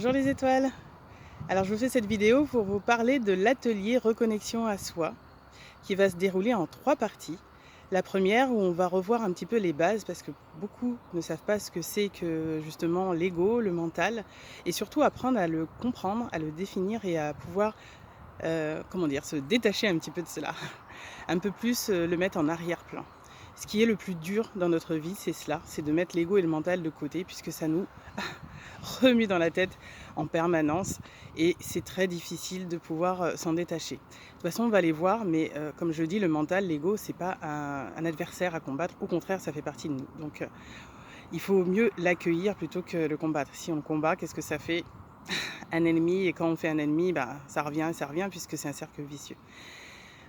Bonjour les étoiles. Alors je vous fais cette vidéo pour vous parler de l'atelier reconnexion à soi qui va se dérouler en 3 parties. La première où on va revoir un petit peu les bases parce que beaucoup ne savent pas ce que c'est que justement l'ego, le mental et surtout apprendre à le comprendre, à le définir et à pouvoir se détacher un petit peu de cela. Un peu plus le mettre en arrière-plan. Ce qui est le plus dur dans notre vie, c'est cela, c'est de mettre l'ego et le mental de côté puisque ça nous remue dans la tête en permanence et c'est très difficile de pouvoir s'en détacher. De toute façon, on va les voir, mais comme je dis, le mental, l'ego, c'est pas un adversaire à combattre. Au contraire, ça fait partie de nous. Donc, il faut mieux l'accueillir plutôt que le combattre. Si on le combat, qu'est-ce que ça fait? Un ennemi, et quand on fait un ennemi, ça revient puisque c'est un cercle vicieux.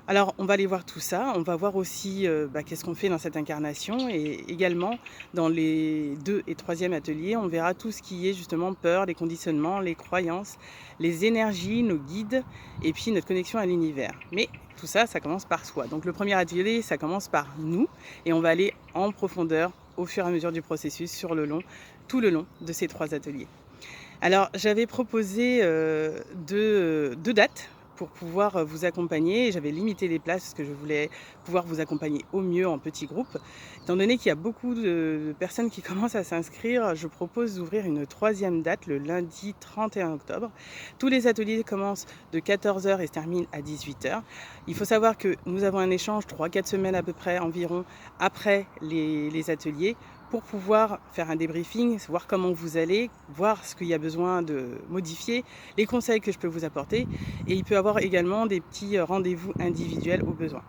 Alors, on va aller voir tout ça. On va voir aussi qu'est-ce qu'on fait dans cette incarnation. Et également, dans les 2 et 3e ateliers, on verra tout ce qui est justement peur, les conditionnements, les croyances, les énergies, nos guides et puis notre connexion à l'univers. Mais tout ça, ça commence par soi. Donc le premier atelier, ça commence par nous et on va aller en profondeur au fur et à mesure du processus tout le long de ces 3 ateliers. Alors, j'avais proposé 2 dates pour pouvoir vous accompagner. J'avais limité les places parce que je voulais pouvoir vous accompagner au mieux en petits groupes. Étant donné qu'il y a beaucoup de personnes qui commencent à s'inscrire, je propose d'ouvrir une 3e date le lundi 31 octobre. Tous les ateliers commencent de 14h et se terminent à 18h. Il faut savoir que nous avons un échange 3-4 semaines à peu près environ après les ateliers pour pouvoir faire un débriefing, voir comment vous allez, voir ce qu'il y a besoin de modifier, les conseils que je peux vous apporter. Et il peut y avoir également des petits rendez-vous individuels au besoin.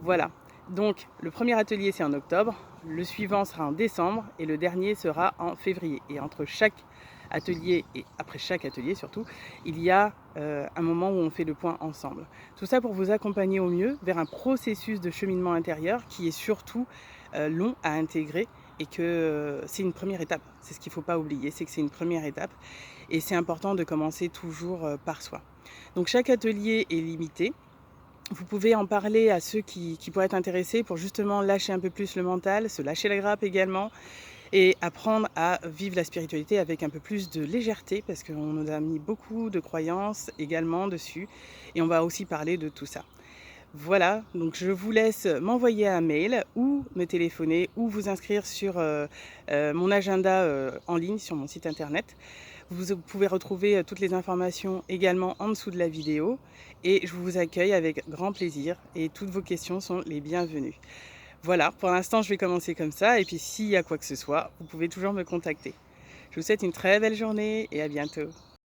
Voilà, donc le premier atelier c'est en octobre, le suivant sera en décembre et le dernier sera en février. Et entre chaque atelier et après chaque atelier surtout, il y a un moment où on fait le point ensemble. Tout ça pour vous accompagner au mieux vers un processus de cheminement intérieur qui est surtout long à intégrer et que c'est une première étape. C'est ce qu'il ne faut pas oublier, c'est que c'est une première étape et c'est important de commencer toujours par soi. Donc chaque atelier est limité. Vous pouvez en parler à ceux qui pourraient être intéressés pour justement lâcher un peu plus le mental, se lâcher la grappe également et apprendre à vivre la spiritualité avec un peu plus de légèreté parce qu'on nous a mis beaucoup de croyances également dessus et on va aussi parler de tout ça. Voilà, donc je vous laisse m'envoyer un mail ou me téléphoner ou vous inscrire sur mon agenda en ligne sur mon site internet. Vous pouvez retrouver toutes les informations également en dessous de la vidéo et je vous accueille avec grand plaisir et toutes vos questions sont les bienvenues. Voilà, pour l'instant je vais commencer comme ça et puis s'il y a quoi que ce soit, vous pouvez toujours me contacter. Je vous souhaite une très belle journée et à bientôt.